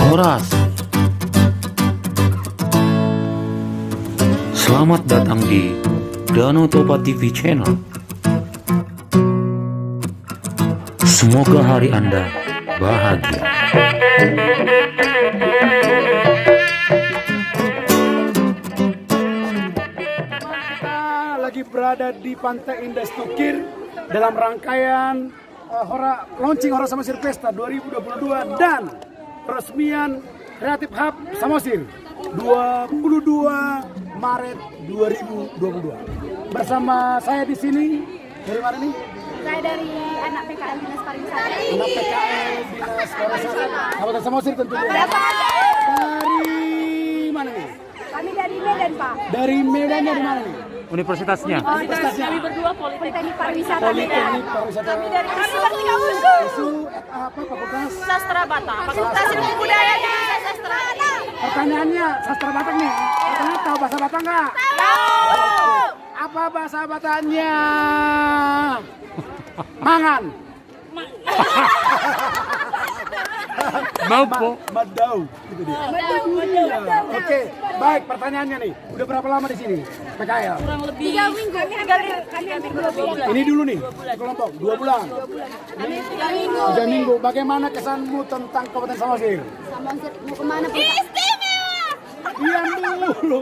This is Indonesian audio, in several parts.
Horas. Selamat datang di Danau Toba TV Channel. Semoga hari Anda bahagia. Kita lagi berada di Pantai Indah Stukir dalam rangkaian launching Hora Samosir Festa 2022 dan peresmian Creative Hub Samosir 22 Maret 2022. Bersama saya di sini dari mana nih? Saya dari anak PKL Dinas Pariwisata. Anak PKL Dinas Pariwisata Kabupaten Samosir tentunya. Dari mana nih? Kami dari Medan, Pak. Dari Medan, dari mana nih? Universitasnya. Universitasnya. Kami berdua Politeknik Pariwisata Medan. Politeknik Pariwisata. Kami bertiga usul. Isu apa fakultas? Sastra Batak. Fakultas Ilmu Budaya dan Sastra. Pertanyaannya sastra Batak nih. Pertanyaan tahu bahasa Batak nggak? Tahu. Apa bahasa Bataknya? Mangan. Mampu. Madau. Gitu dia. Oke, baik pertanyaannya nih. Udah berapa lama di sini? PKL. Kurang lebih 3 minggu. Kami hampir 2 bulan. Ini dulu nih. Kelompok 2 bulan. Kami 3 minggu. 3 minggu. Bagaimana kesanmu tentang Kabupaten Samosir? Samosir mau kemana, Pak? Istimewa. Diam dulu.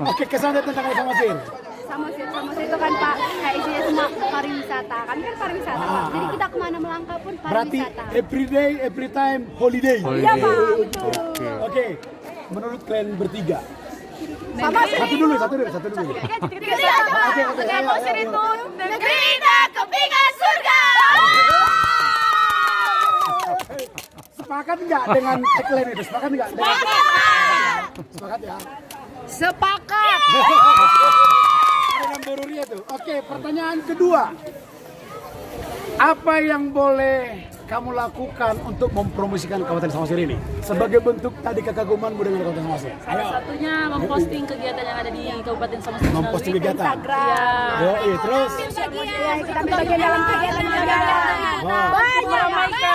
Oke, kesannya tentang Samosir. Samosir itu kan, Pak, kayak isinya semua pariwisata. Kami kan pariwisata, Pak. Jadi kita kemana melangkah pun Berarti pariwisata. every day, every time holiday. Iya, Pak. Betul. Oke, menurut kalian bertiga. Samosir. Satu dulu. Samosir itu negeri indah kepingan surga. Sepakat nggak dengan tagline itu? Sepakat nggak? Sepakat ya. Sepakat. Dengan Boruria tuh. Oke, pertanyaan kedua. Apa yang boleh kamu lakukan untuk mempromosikan Kabupaten Samosir ini sebagai bentuk tadi kekagumanmu dengan Kabupaten Samosir? Salah satunya memposting kegiatan yang ada di Kabupaten Samosir. Memposting kegiatan. Instagram. Yoi, terus Kita ambil bagian dalam kegiatan kegiatan. Banyak. oke.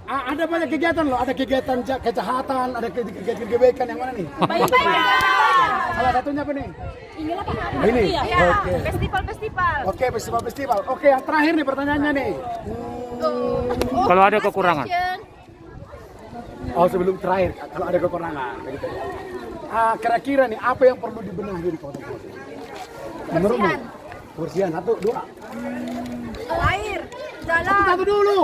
Ada banyak kegiatan loh, ada kegiatan kejahatan, ada kegiatan kebaikan yang mana nih? Salah satunya apa nih? Inilah Pak. Ini. Ya, Oke. festival-festival. Oke, festival. Oke, yang terakhir nih pertanyaannya nih. Kalau ada kekurangan. Oh, sebelum terakhir, kalau ada kekurangan, begitu ya. Kira-kira nih apa yang perlu dibenahi di Kabupaten Samosir? Menurutmu? Kebersihan. 1, 2. Air, jalan, Satu dulu.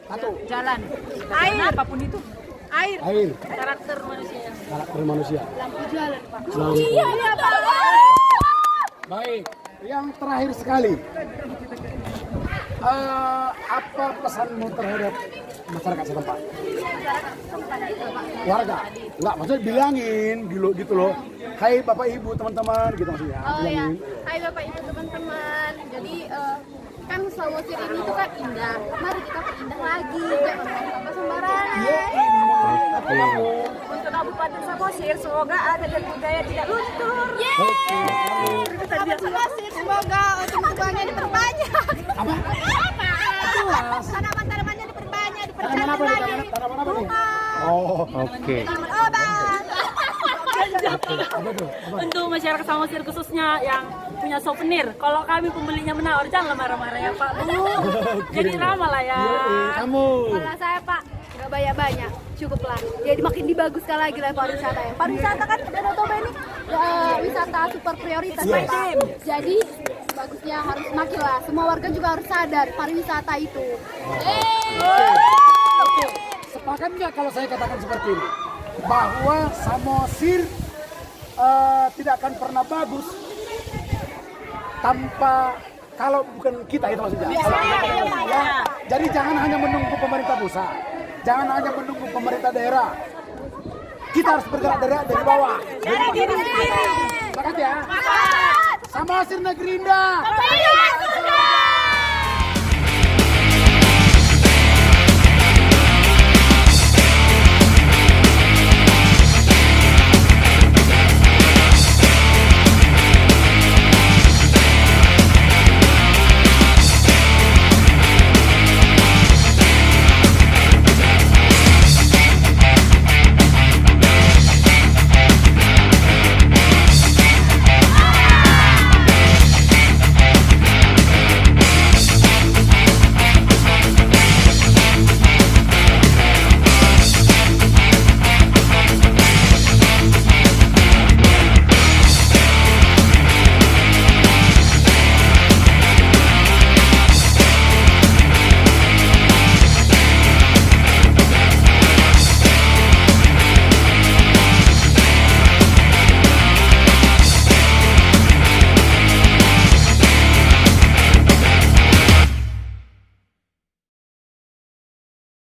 1. Jalan. Air. Apapun itu. air, Air. Karakter manusia. Karakter manusia. lampu jalan, Pak. Lampu. Iya, Pak. Baik, yang terakhir sekali. Apa pesanmu terhadap masyarakat setempat? Warga? Enggak, maksudnya bilangin gitu loh. Hai Bapak Ibu, teman-teman, gitu maksudnya. Oh ya, Bilangin. hai Bapak Ibu teman-teman. Jadi kan Samosir ini tuh kan indah. Mari kita perindah lagi, jangan buang sampah sembarangan. Untuk Kabupaten Samosir, semoga adat dan budaya tidak luntur. Kabupaten Samosir semoga tumbuh-tumbuhannya diperbanyak. Apa? Tanaman-tanamannya diperbanyak, Tanaman apa dipercantik nih? lagi. Tanaman apa nih? Bunga, Oh, Oke. tanaman obat. apa tuh? Apa? Untuk masyarakat Samosir khususnya yang punya souvenir, kalau kami pembelinya menawar, janganlah marah-marah ya Pak. Jadi ramah lah ya. Kamu. Kalau saya Pak, nggak banyak-banyak, cukuplah. Jadi makin dibaguskan lagi lah pariwisata ya. Pariwisata kan Danau Toba ini wisata super prioritas ya, Yes. Pak. Jadi bagusnya harus makin lah. Semua warga juga harus sadar pariwisata itu. Oke, sepakat nggak kalau saya katakan seperti ini? Bahwa Samosir tidak akan pernah bagus tanpa kalau bukan kita itu maksudnya. Ya. Jadi jangan hanya menunggu pemerintah pusat, jangan hanya menunggu pemerintah daerah. Kita harus bergerak dari bawah. Sepakat ya? Samosir negeri indah.